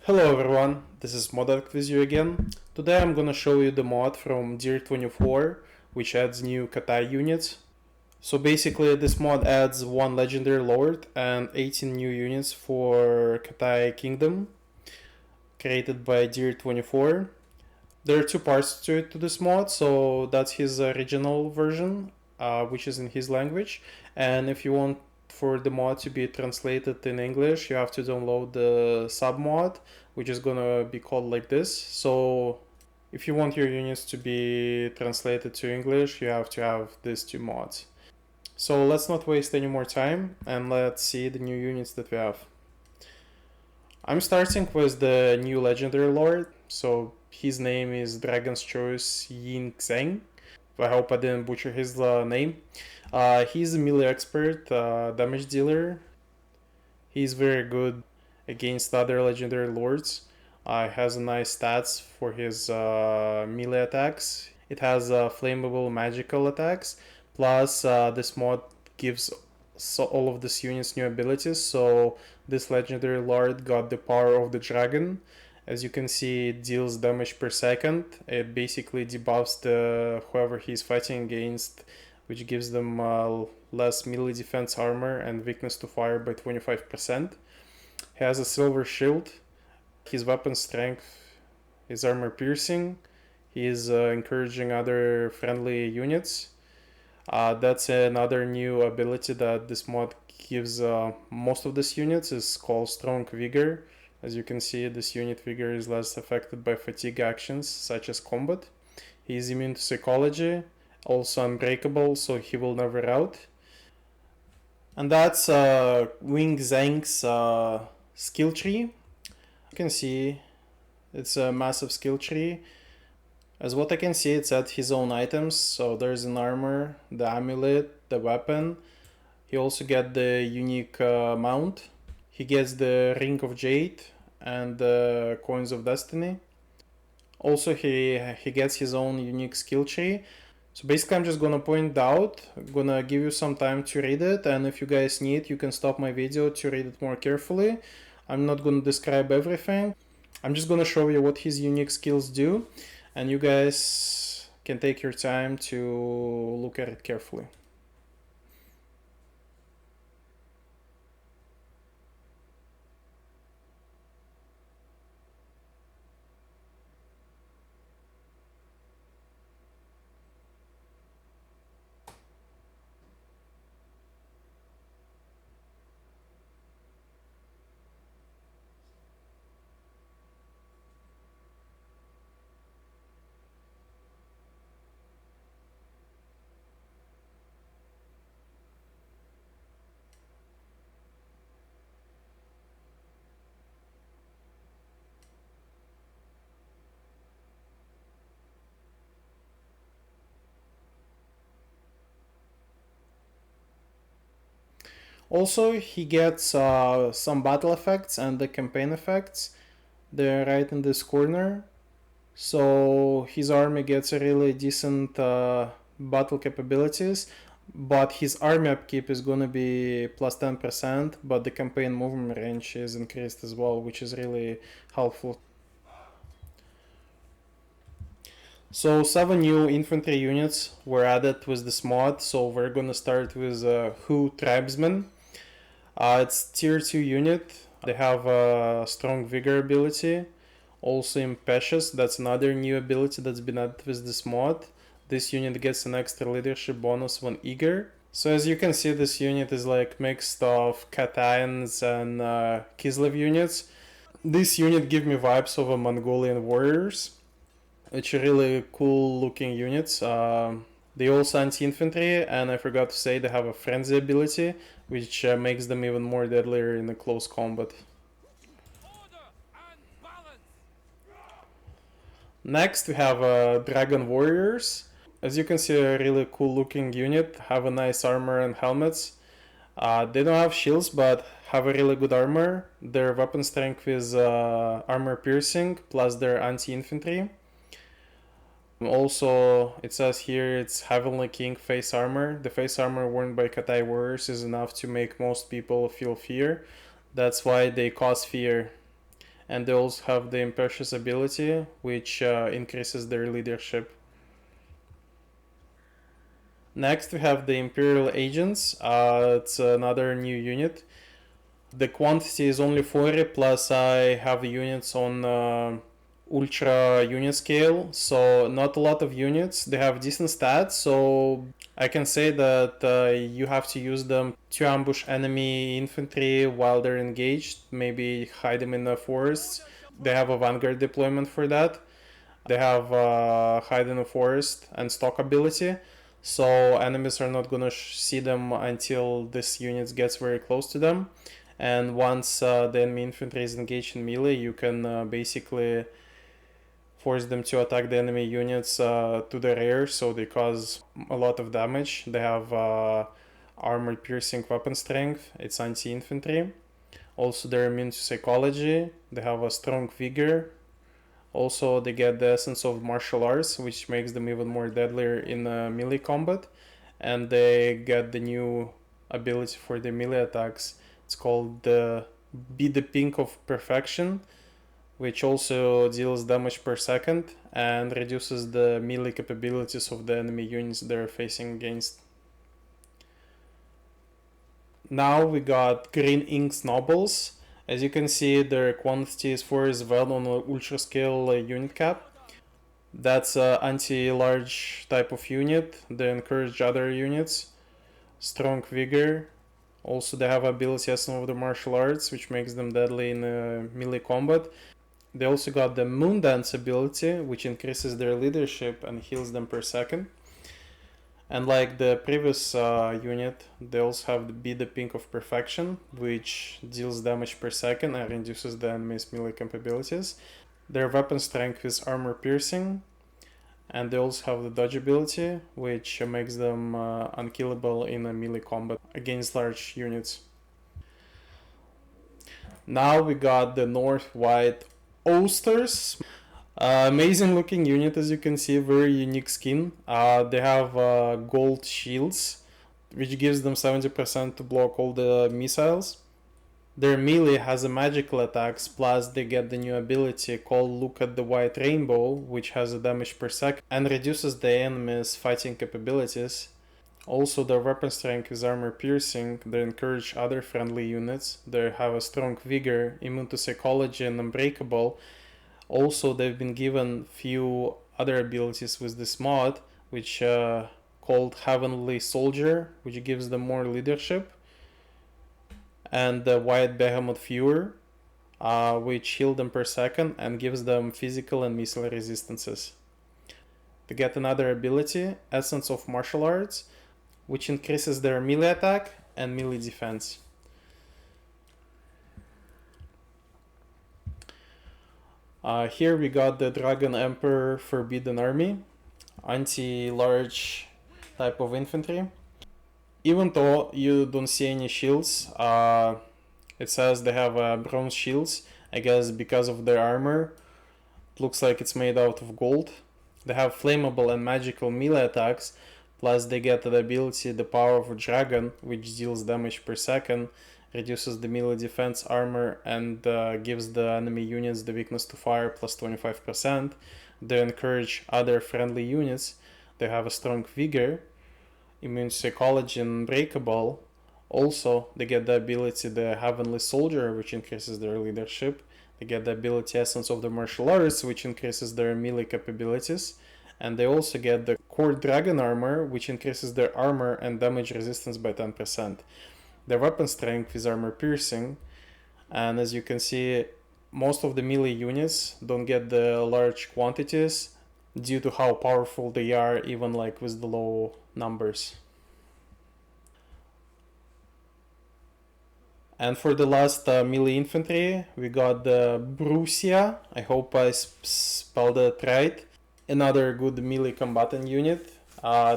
Hello everyone, this is Modark with you again. Today I'm gonna show you the mod from DEER24, which adds new Cathay units. So basically this mod adds 1 legendary lord and 18 new units for Cathay Kingdom, created by DEER24. There are two parts to this mod, so that's his original version, which is in his language, and if you want for the mod to be translated in English, you have to download the sub mod, which is gonna be called like this. So if you want your units to be translated to English, you have to have these two mods. So let's not waste any more time and let's see the new units that we have. I'm starting with the new legendary lord, so his name is Dragon's Choice Yinxing. I hope I didn't butcher his name. He's a melee expert, damage dealer. He's very good against other legendary lords. Has a nice stats for his melee attacks. It has flammable magical attacks. Plus, this mod gives all of these units new abilities. So this legendary lord got the power of the dragon. As you can see, it deals damage per second. It basically debuffs whoever he's fighting against, which gives them less melee defense armor and weakness to fire by 25%. He has a silver shield. His weapon strength is armor piercing. He is encouraging other friendly units. That's another new ability that this mod gives most of these units, is called Strong Vigor. As you can see, this unit vigor is less affected by fatigue actions such as combat. He is immune to psychology, also unbreakable, so he will never out. And that's Yinxing's skill tree. You can see it's a massive skill tree. As what I can see, it's at his own items, so there's an armor, the amulet, the weapon. He also gets the unique mount. He gets the Ring of Jade and the Coins of Destiny. Also, he gets his own unique skill tree. So basically, I'm just gonna point out, I'm gonna give you some time to read it, and if you guys need, you can stop my video to read it more carefully. I'm not gonna describe everything. I'm just gonna show you what his unique skills do, and you guys can take your time to look at it carefully. Also, he gets some battle effects and the campaign effects. They're right in this corner. So his army gets a really decent battle capabilities, but his army upkeep is gonna be plus 10%, but the campaign movement range is increased as well, which is really helpful. So 7 new infantry units were added with this mod, so we're gonna start with Tribesmen. It's tier 2 unit. They have a strong vigor ability. Also impetuous, that's another new ability that's been added with this mod. This unit gets an extra leadership bonus when eager. So as you can see, this unit is like mixed of Kathayans and Kislev units. This unit gives me vibes of a Mongolian warriors. It's really cool looking units. They also anti-infantry, and I forgot to say they have a frenzy ability, which makes them even more deadlier in a close combat. Next we have Dragon Warriors. As you can see, a really cool looking unit, have a nice armor and helmets. They don't have shields, but have a really good armor. Their weapon strength is armor piercing, plus their anti-infantry. Also, it says here it's Heavenly King face armor. The face armor worn by Cathay warriors is enough to make most people feel fear. That's why they cause fear. and they also have the Impertious ability, which increases their leadership. Next we have the Imperial Agents. It's another new unit. The quantity is only 40, plus I have units on ultra unit scale, so not a lot of units. They have decent stats, so I can say that you have to use them to ambush enemy infantry while they're engaged, maybe hide them in the forests. They have a vanguard deployment for that. They have hide in the forest and stalk ability, so enemies are not gonna see them until this unit gets very close to them. And once the enemy infantry is engaged in melee, you can basically force them to attack the enemy units to the rear, so they cause a lot of damage. They have armor piercing weapon strength, it's anti-infantry. Also they're immune to psychology, they have a strong vigor. Also they get the essence of martial arts, which makes them even more deadlier in melee combat. And they get the new ability for the melee attacks. It's called the Be the Pink of Perfection, which also deals damage per second and reduces the melee capabilities of the enemy units they're facing against. Now we got Green Ink's Nobles. As you can see, their quantity is 4 as well on an ultra scale unit cap. That's an anti-large type of unit. They encourage other units. Strong vigor. Also they have ability as some of the martial arts, which makes them deadly in melee combat. They also got the Moon Dance ability, which increases their leadership and heals them per second. And like the previous unit, they also have the Be the Pink of Perfection, which deals damage per second and reduces the enemy's melee capabilities. Their weapon strength is armor piercing, and they also have the dodge ability, which makes them unkillable in a melee combat against large units. Now we got the North White Osters. Amazing looking unit, as you can see, very unique skin. They have gold shields, which gives them 70% to block all the missiles. Their melee has a magical attacks, plus they get the new ability called Look at the White Rainbow, which has a damage per second and reduces the enemy's fighting capabilities. Also their weapon strength is armor piercing, they encourage other friendly units, they have a strong vigor, immune to psychology and unbreakable. Also they've been given few other abilities with this mod, which called Heavenly Soldier, which gives them more leadership, and the White Behemoth Viewer, which heal them per second and gives them physical and missile resistances. They get another ability, Essence of Martial Arts, which increases their melee attack and melee defense. Here we got the Dragon Emperor Forbidden Army, anti-large type of infantry. Even though you don't see any shields, it says they have bronze shields, I guess because of their armor. It looks like it's made out of gold. They have flammable and magical melee attacks, plus they get the ability the Power of a Dragon, which deals damage per second, reduces the melee defense armor, and gives the enemy units the weakness to fire plus 25%. They encourage other friendly units. They have a strong vigor, immune to psychology and unbreakable. Also, they get the ability the Heavenly Soldier, which increases their leadership. They get the ability Essence of the Martial Arts, which increases their melee capabilities. And they also get the Core Dragon Armor, which increases their armor and damage resistance by 10%. Their weapon strength is armor piercing, and as you can see, most of the melee units don't get the large quantities due to how powerful they are, even like with the low numbers. And for the last melee infantry, we got the Brucia. I hope I spelled it right. Another good melee combatant unit.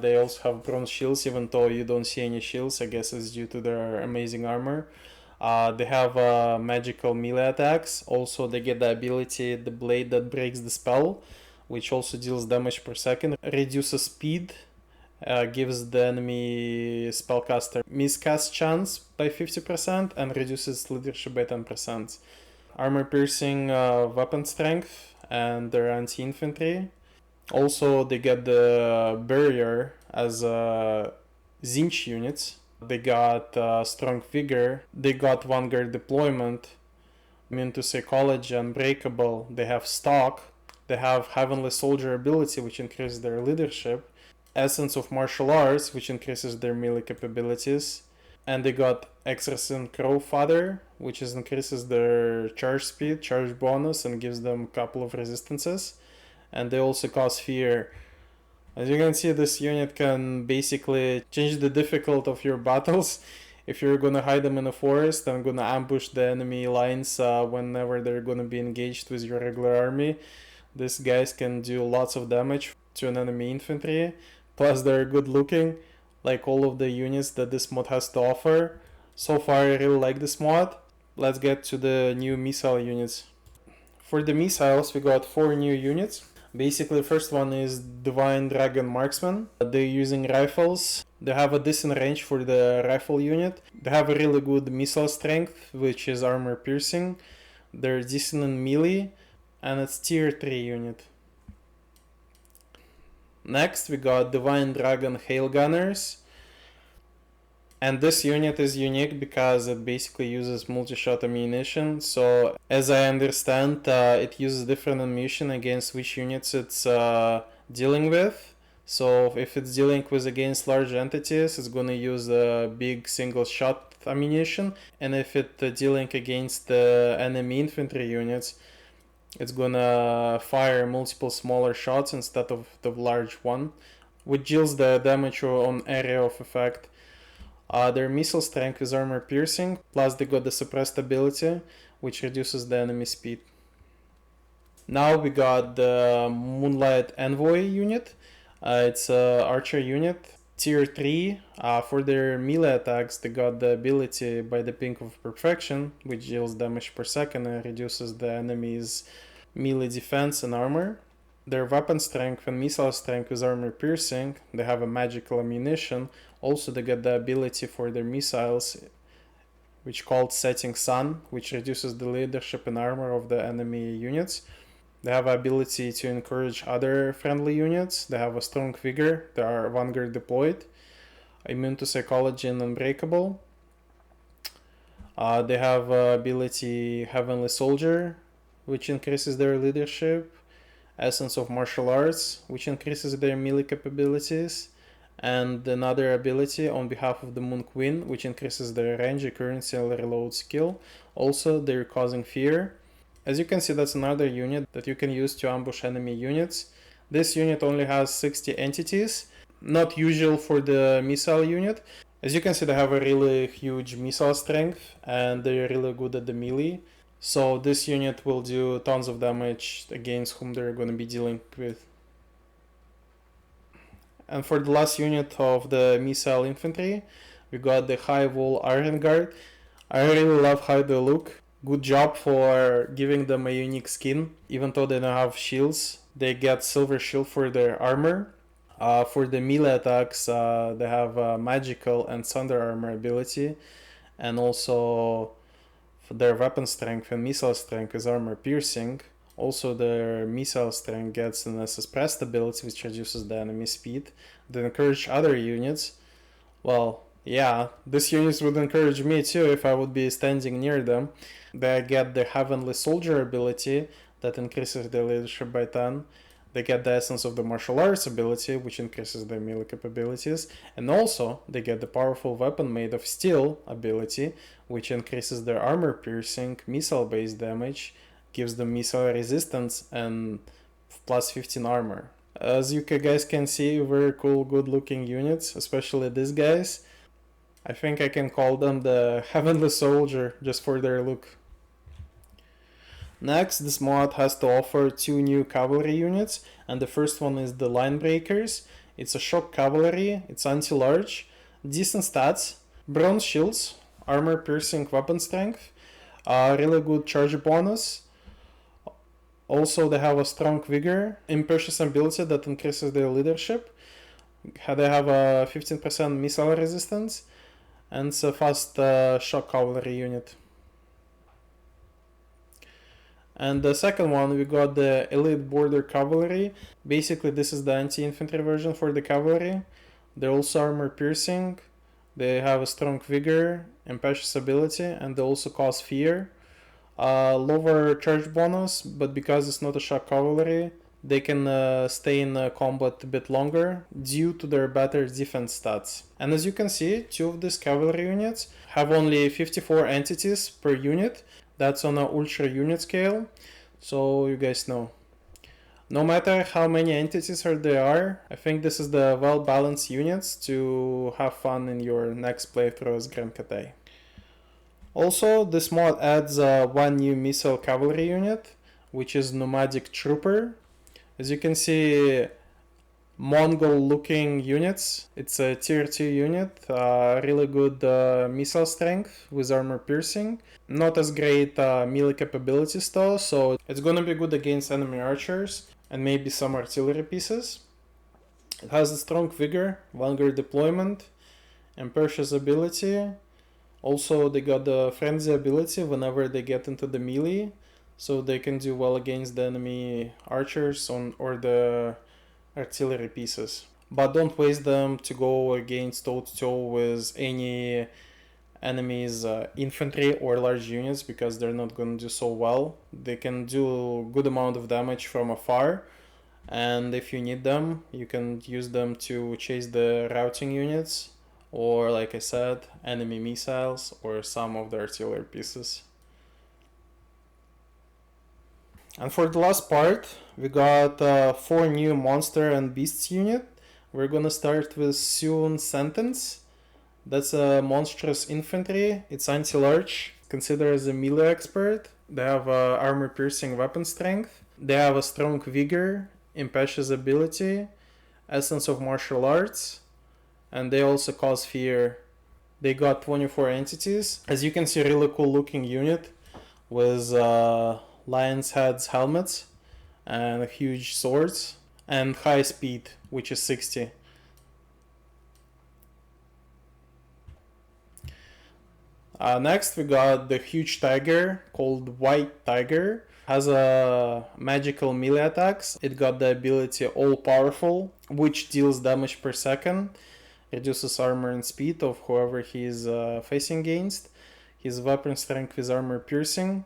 They also have bronze shields, even though you don't see any shields. I guess it's due to their amazing armor. They have magical melee attacks. Also, they get the ability, the blade that breaks the spell, which also deals damage per second, reduces speed, gives the enemy spellcaster miscast chance by 50%, and reduces leadership by 10%. armor piercing, weapon strength, and their anti-infantry. Also, they get the barrier as Zinch units. They got strong vigor. They got vanguard deployment, immune to psychology, unbreakable. They have stock. They have heavenly soldier ability, which increases their leadership. Essence of martial arts, which increases their melee capabilities. And they got Exorcism Crowfather, which increases their charge speed, charge bonus, and gives them a couple of resistances. And they also cause fear. As you can see, this unit can basically change the difficulty of your battles. If you're gonna hide them in a forest and gonna ambush the enemy lines whenever they're gonna be engaged with your regular army, these guys can do lots of damage to an enemy infantry. Plus, they're good looking, like all of the units that this mod has to offer. So far, I really like this mod. Let's get to the new missile units. For the missiles, we got 4 new units. Basically, the first one is Divine Dragon Marksman. They're using rifles. They have a decent range for the rifle unit. They have a really good missile strength, which is armor piercing. They're decent in melee, and it's tier 3 unit. Next, we got Divine Dragon Hail Gunners. And this unit is unique because it basically uses multi-shot ammunition. So, as I understand, it uses different ammunition against which units it's dealing with. So, if it's dealing with against large entities, it's gonna use a big single-shot ammunition. And if it's dealing against the enemy infantry units, it's gonna fire multiple smaller shots instead of the large one, which deals the damage on area of effect. Their missile strength is armor piercing, plus they got the suppressed ability, which reduces the enemy speed. Now we got the Moonlight Envoy unit. It's an archer unit, tier 3. For their melee attacks, they got the ability by the Pink of Perfection, which deals damage per second and reduces the enemy's melee defense and armor. Their weapon strength and missile strength is armor piercing. They have a magical ammunition. Also, they get the ability for their missiles, which called Setting Sun, which reduces the leadership and armor of the enemy units. They have ability to encourage other friendly units. They have a strong vigor. They are vanguard deployed, immune to psychology and unbreakable. They have ability Heavenly Soldier, which increases their leadership. Essence of Martial Arts, which increases their melee capabilities. And another ability on behalf of the Moon Queen, which increases their range, accuracy, and reload skill. Also, they're causing fear. As you can see, that's another unit that you can use to ambush enemy units. This unit only has 60 entities, not usual for the missile unit. As you can see, they have a really huge missile strength, and they're really good at the melee. So this unit will do tons of damage against whom they're going to be dealing with. And for the last unit of the missile infantry, we got the Highwall Iron Guard. I really love how they look. Good job for giving them a unique skin. Even though they don't have shields, they get silver shield for their armor. For the melee attacks, they have magical and thunder armor ability. And also for their weapon strength and missile strength is armor piercing. Also, their missile strength gets an suppressed ability, which reduces the enemy speed. They encourage other units. Well, yeah, these units would encourage me too if I would be standing near them. They get the Heavenly Soldier ability that increases their leadership by 10. They get the Essence of the Martial Arts ability, which increases their melee capabilities. And also, they get the Powerful Weapon Made of Steel ability, which increases their armor piercing, missile-based damage, gives them missile resistance, and plus 15 armor. As you guys can see, very cool, good-looking units, especially these guys. I think I can call them the Heavenly Soldier just for their look. Next, this mod has to offer 2 new cavalry units, and the first one is the Linebreakers. It's a shock cavalry, it's anti-large, decent stats, bronze shields, armor piercing weapon strength, really good charge bonus. Also, they have a strong vigor, impervious ability that increases their leadership. They have a 15% missile resistance, and it's a fast shock cavalry unit. And the second one, we got the Elite Border Cavalry. Basically, this is the anti-infantry version for the cavalry. They're also armor piercing. They have a strong vigor, impetuous ability, and they also cause fear. Lower charge bonus, but because it's not a shock cavalry, they can stay in combat a bit longer due to their better defense stats. And as you can see, 2 of these cavalry units have only 54 entities per unit. That's on an ultra unit scale, so you guys know. No matter how many entities there are, I think this is the well-balanced units to have fun in your next playthrough as Grand Cathay. Also, this mod adds one new missile cavalry unit, which is Nomadic Trooper. As you can see, Mongol-looking units. It's a tier 2 unit, really good missile strength with armor piercing. Not as great melee capabilities though, so it's gonna be good against enemy archers and maybe some artillery pieces. It has a strong vigor, longer deployment, impervious ability. Also, they got the frenzy ability whenever they get into the melee, so they can do well against the enemy archers or the artillery pieces. But don't waste them to go against toe-to-toe with any enemy's infantry or large units, because they're not going to do so well. They can do a good amount of damage from afar, and if you need them, you can use them to chase the routing units, or like I said, enemy missiles or some of the artillery pieces. And for the last part, we got 4 new monster and beasts unit. We're gonna start with Soon Sentence. That's a monstrous infantry. It's anti-large, considered as a melee expert. They have armor piercing weapon strength. They have a strong vigor, impetuous ability, essence of martial arts, and they also cause fear. They got 24 entities. As you can see, really cool looking unit with lion's heads helmets and huge swords and high speed, which is 60. Next we got the huge tiger called White Tiger. Has a magical melee attacks. It got the ability All Powerful, which deals damage per second, reduces armor and speed of whoever he is facing against. His weapon strength is armor piercing.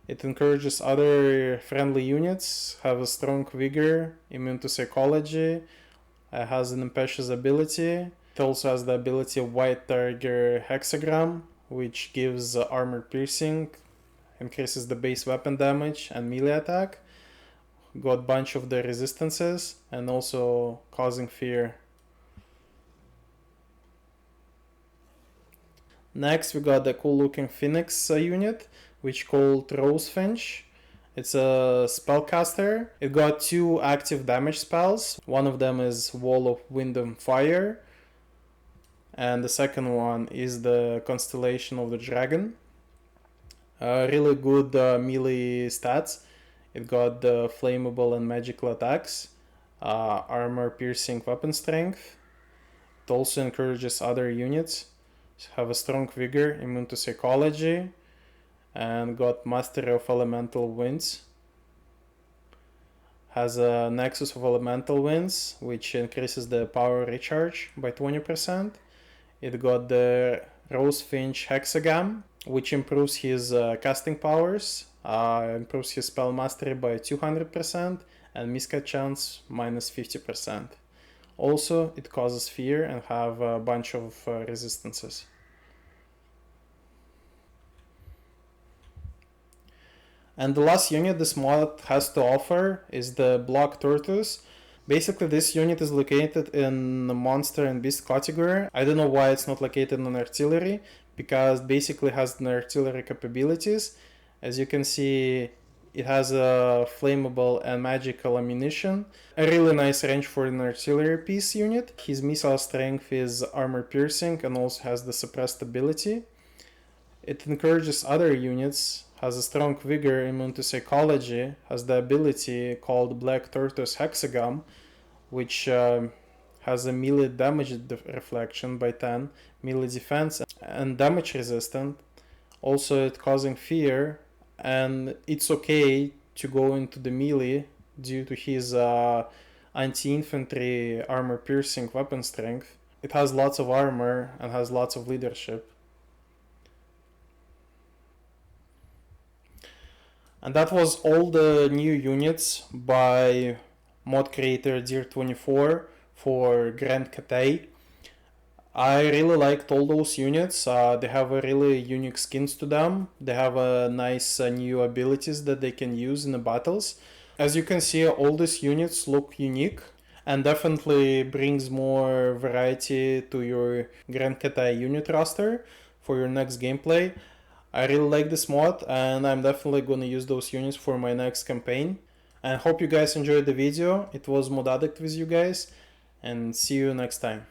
It encourages other friendly units, have a strong vigor, immune to psychology, has an impetuous ability. It also has the ability White Tiger Hexagram, which gives armor piercing, increases the base weapon damage and melee attack. Got a bunch of the resistances and also causing fear. Next we got the cool looking Phoenix unit, which called Rosefinch. It's a spellcaster. It got 2 active damage spells. One of them is Wall of Wind and Fire, and the second one is the Constellation of the Dragon. Really good melee stats. It got the flammable and magical attacks, armor piercing weapon strength. It also encourages other units to have a strong vigor, immune to psychology, and got mastery of elemental winds. Has a nexus of elemental winds, which increases the power recharge by 20%. It got the Rosefinch Hexagam, which improves his casting powers, improves his spell mastery by 200%, and miscast chance minus 50%. Also, it causes fear and have a bunch of resistances. And the last unit this mod has to offer is the Block Turtus. Basically, this unit is located in the monster and beast category. I don't know why it's not located in artillery, because basically it has the artillery capabilities. As you can see, it has a flammable and magical ammunition. A really nice range for an artillery piece unit. His missile strength is armor piercing and also has the suppressed ability. It encourages other units, has a strong vigor, immune to psychology, has the ability called Black Turtus Hexagam, which has a melee damage reflection by 10, melee defense and damage resistant. Also, it causing fear and it's okay to go into the melee due to his anti-infantry armor-piercing weapon strength. It has lots of armor and has lots of leadership. And that was all the new units by mod creator DEER24 for Grand Cathay. I really liked all those units. They have a really unique skins to them. They have a nice new abilities that they can use in the battles. As you can see, all these units look unique and definitely brings more variety to your Grand Cathay unit roster for your next gameplay. I really like this mod and I'm definitely gonna use those units for my next campaign. And hope you guys enjoyed the video. It was Mod Addict with you guys, and see you next time.